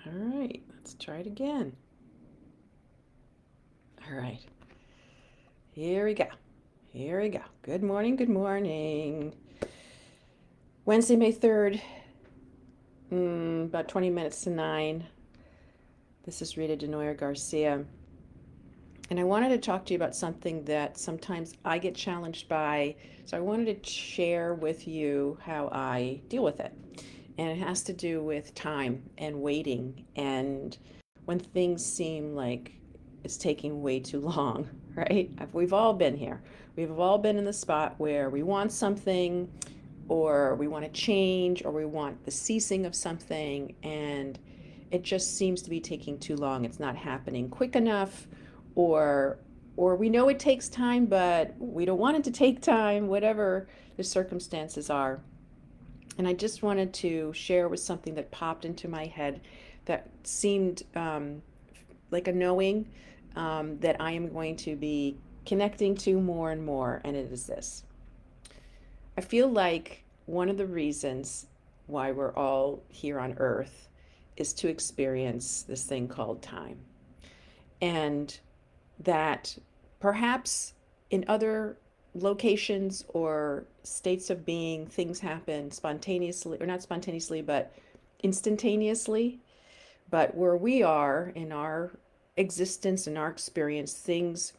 All right, let's try it again. All right, here we go. Here we go. Good morning, good morning. Wednesday, May 3rd, about 20 minutes to 9. This is Rita Desnoyers-Garcia. And I wanted to talk to you about something that sometimes I get challenged by. So I wanted to share with you how I deal with it. And it has to do with time and waiting and when things seem like it's taking way too long, right? We've all been here. We've all been in the spot where we want something or we want to change or we want the ceasing of something and it just seems to be taking too long. It's not happening quick enough or or we know it takes time but we don't want it to take time, whatever the circumstances are. And I just wanted to share with something that popped into my head that seemed like a knowing that I am going to be connecting to more and more, and it is this. I feel like one of the reasons why we're all here on earth is to experience this thing called time. And that perhaps in other locations or states of being, things happen spontaneously, or not spontaneously, but instantaneously. But where we are in our existence and our experience, things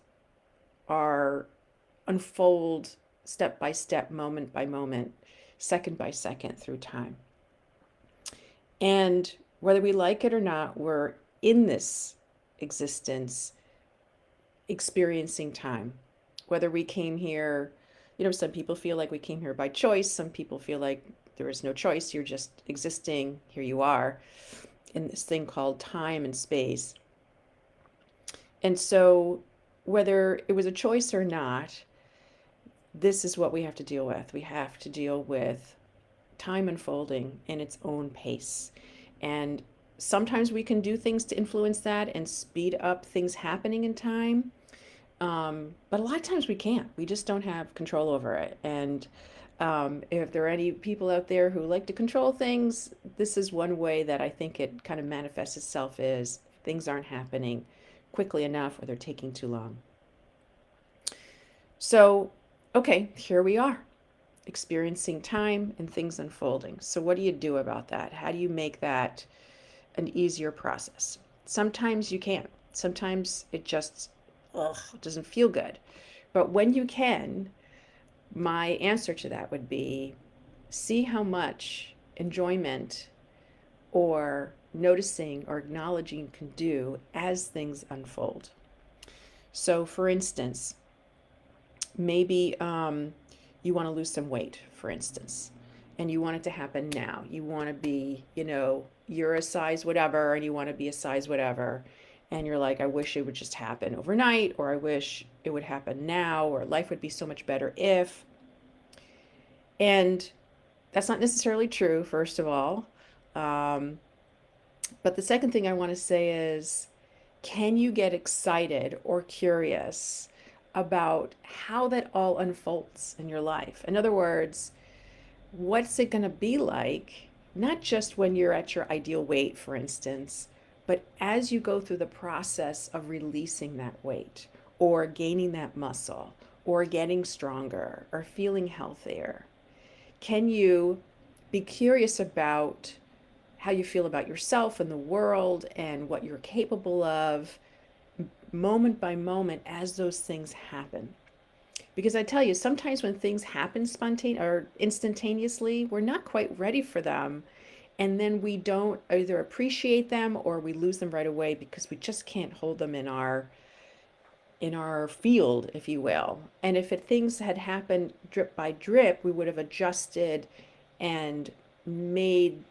are unfold step by step, moment by moment, second by second through time. And whether we like it or not, we're in this existence experiencing time. Whether we came here, some people feel like we came here by choice, some people feel like there is no choice, you're just existing, here you are, in this thing called time and space. And so, whether it was a choice or not, this is what we have to deal with. We have to deal with time unfolding in its own pace. And sometimes we can do things to influence that and speed up things happening in time. But a lot of times we can't. We just don't have control over it. And if there are any people out there who like to control things, this is one way that I think it kind of manifests itself is things aren't happening quickly enough or they're taking too long. So, okay, here we are, experiencing time and things unfolding. So, what do you do about that? How do you make that an easier process? Sometimes you can't. Sometimes it just doesn't feel good. But when you can, my answer to that would be see how much enjoyment or noticing or acknowledging you can do as things unfold. So, for instance, maybe you want to lose some weight, for instance, and you want it to happen now. You want to be, you're a size whatever and you want to be a size whatever. And you're like, I wish it would just happen overnight, or I wish it would happen now, or life would be so much better if. And that's not necessarily true, first of all. But the second thing I want to say is, can you get excited or curious about how that all unfolds in your life? In other words, what's it going to be like, not just when you're at your ideal weight, for instance, but as you go through the process of releasing that weight or gaining that muscle or getting stronger or feeling healthier? Can you be curious about how you feel about yourself and the world and what you're capable of moment by moment as those things happen? Because I tell you, sometimes when things happen spontaneously or instantaneously, we're not quite ready for them. And then we don't either appreciate them or we lose them right away because we just can't hold them in our field, if you will. And if things had happened drip by drip, we would have adjusted and made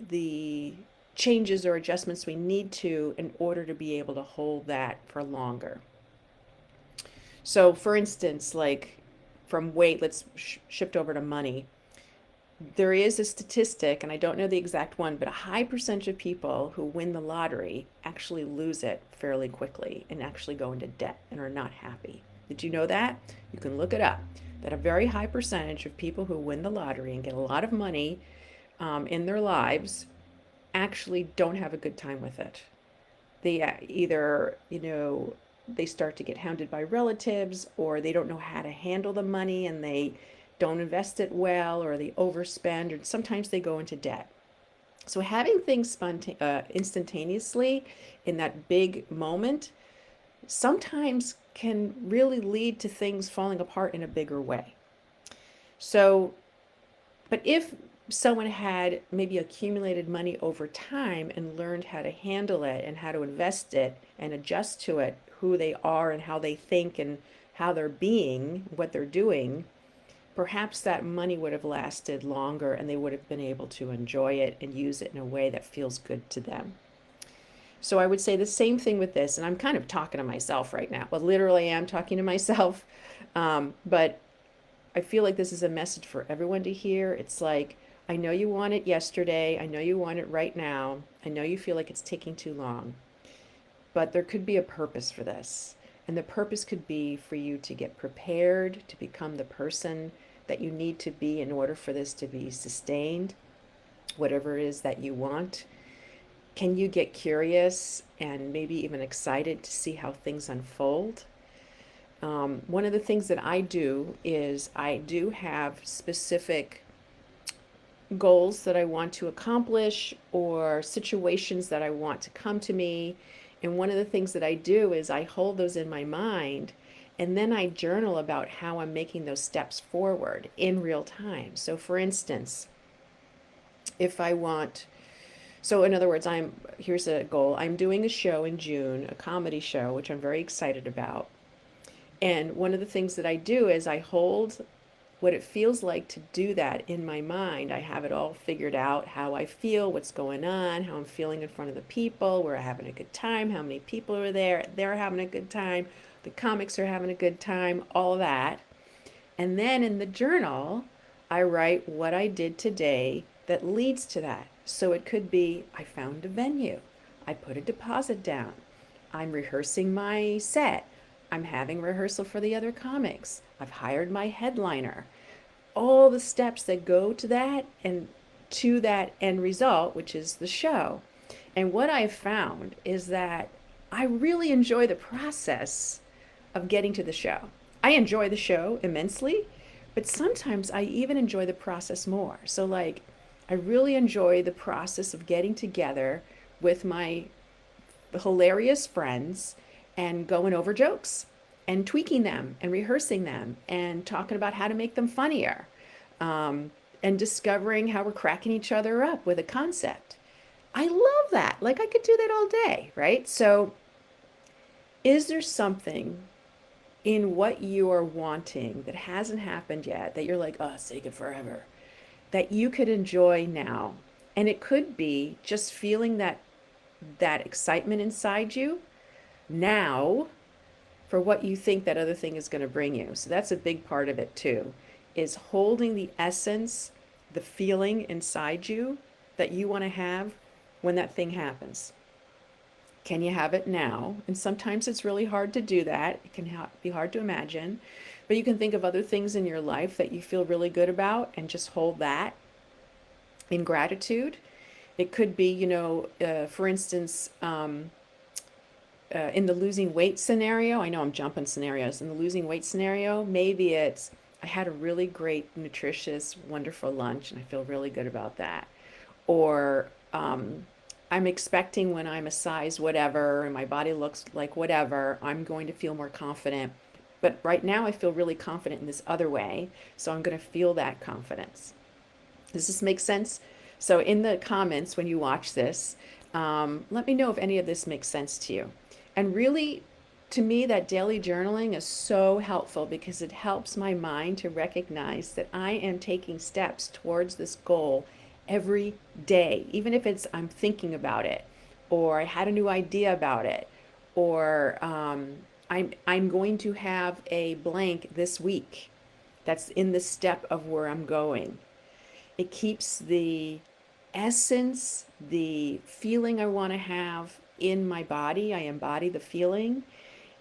the changes or adjustments we need to in order to be able to hold that for longer. So, for instance, like from weight, let's shift over to money. There is a statistic, and I don't know the exact one, but a high percentage of people who win the lottery actually lose it fairly quickly and actually go into debt and are not happy. Did you know that? You can look it up. That a very high percentage of people who win the lottery and get a lot of money in their lives actually don't have a good time with it. They either, they start to get hounded by relatives, or they don't know how to handle the money and they don't invest it well, or they overspend, or sometimes they go into debt. So having things instantaneously in that big moment sometimes can really lead to things falling apart in a bigger way. So, but if someone had maybe accumulated money over time and learned how to handle it and how to invest it and adjust to it, who they are and how they think and how they're being, what they're doing, perhaps that money would have lasted longer and they would have been able to enjoy it and use it in a way that feels good to them. So I would say the same thing with this, and I'm kind of talking to myself right now. Well, literally, I'm talking to myself, but I feel like this is a message for everyone to hear. It's like, I know you want it yesterday. I know you want it right now. I know you feel like it's taking too long, but there could be a purpose for this. And the purpose could be for you to get prepared to become the person that you need to be in order for this to be sustained, whatever it is that you want. Can you get curious and maybe even excited to see how things unfold? One of the things that I do is I do have specific goals that I want to accomplish or situations that I want to come to me. And one of the things that I do is I hold those in my mind and then I journal about how I'm making those steps forward in real time. So, for instance, if I want, so in other words, here's a goal. I'm doing a show in June, a comedy show, which I'm very excited about. And one of the things that I do is I hold what it feels like to do that in my mind. I have it all figured out, how I feel, what's going on, how I'm feeling in front of the people, we're having a good time, how many people are there, they're having a good time, the comics are having a good time, all that. And then in the journal, I write what I did today that leads to that. So it could be, I found a venue, I put a deposit down, I'm rehearsing my set, I'm having rehearsal for the other comics, I've hired my headliner. All the steps that go to that and to that end result, which is the show. And what I've found is that I really enjoy the process of getting to the show. I enjoy the show immensely, but sometimes I even enjoy the process more. So, like, I really enjoy the process of getting together with my hilarious friends and going over jokes and tweaking them and rehearsing them and talking about how to make them funnier, um, and discovering how we're cracking each other up with a concept. I love that. Like, I could do that all day, right? So, is there something in what you are wanting that hasn't happened yet that you're like, oh, it's taken forever, that you could enjoy now? And it could be just feeling that excitement inside you now for what you think that other thing is going to bring you. So that's a big part of it too, is holding the essence, the feeling inside you that you want to have when that thing happens. Can you have it now? And sometimes it's really hard to do that. It can be hard to imagine, but you can think of other things in your life that you feel really good about and just hold that in gratitude. It could be, for instance, in the losing weight scenario, I know I'm jumping scenarios. In the losing weight scenario, maybe it's, I had a really great, nutritious, wonderful lunch and I feel really good about that. Or I'm expecting when I'm a size whatever and my body looks like whatever, I'm going to feel more confident. But right now I feel really confident in this other way, so I'm going to feel that confidence. Does this make sense? So in the comments when you watch this, let me know if any of this makes sense to you. And really, to me, that daily journaling is so helpful because it helps my mind to recognize that I am taking steps towards this goal every day, even if it's I'm thinking about it, or I had a new idea about it, or I'm going to have a blank this week. That's in the step of where I'm going. It keeps the essence, the feeling I want to have in my body. I embody the feeling.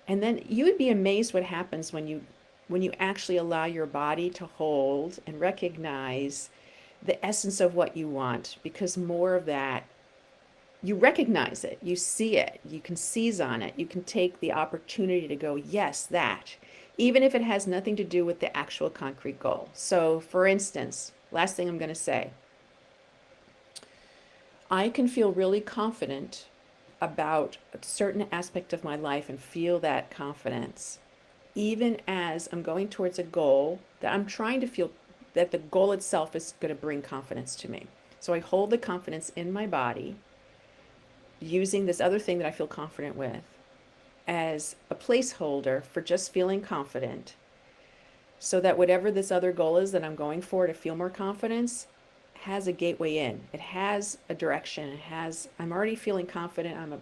And then you would be amazed what happens when you actually allow your body to hold and recognize the essence of what you want, because more of that you recognize it, you see it, you can seize on it, you can take the opportunity to go, yes, that, even if it has nothing to do with the actual concrete goal. So, for instance, last thing I'm going to say, I can feel really confident about a certain aspect of my life and feel that confidence, even as I'm going towards a goal that I'm trying to feel that the goal itself is going to bring confidence to me. So I hold the confidence in my body using this other thing that I feel confident with as a placeholder for just feeling confident, so that whatever this other goal is that I'm going for to feel more confidence has a gateway in. It has a direction. I'm already feeling confident. I'm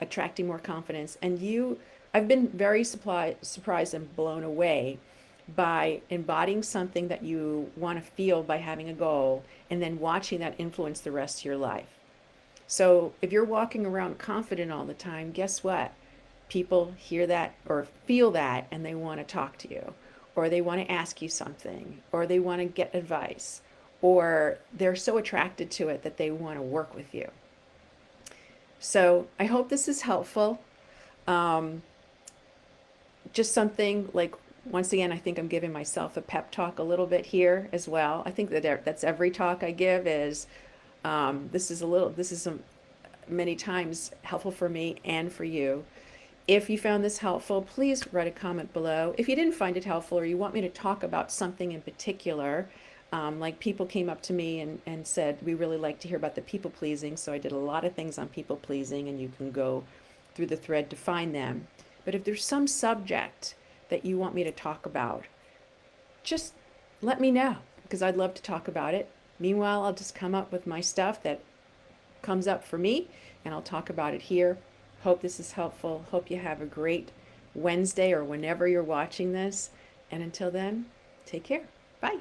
attracting more confidence. I've been very surprised and blown away by embodying something that you want to feel by having a goal and then watching that influence the rest of your life. So if you're walking around confident all the time, guess what? People hear that or feel that and they want to talk to you, or they want to ask you something, or they want to get advice, or they're so attracted to it that they want to work with you. So I hope this is helpful. Um, just something like, once again, I think I'm giving myself a pep talk a little bit here as well. I think that's every talk I give is this is many times helpful for me and for you. If you found this helpful, please write a comment below. If you didn't find it helpful or you want me to talk about something in particular, like people came up to me and said, we really like to hear about the people pleasing. So I did a lot of things on people pleasing, and you can go through the thread to find them. But if there's some subject that you want me to talk about, just let me know, because I'd love to talk about it. Meanwhile, I'll just come up with my stuff that comes up for me, and I'll talk about it here. Hope this is helpful. Hope you have a great Wednesday or whenever you're watching this. And until then, take care. Bye.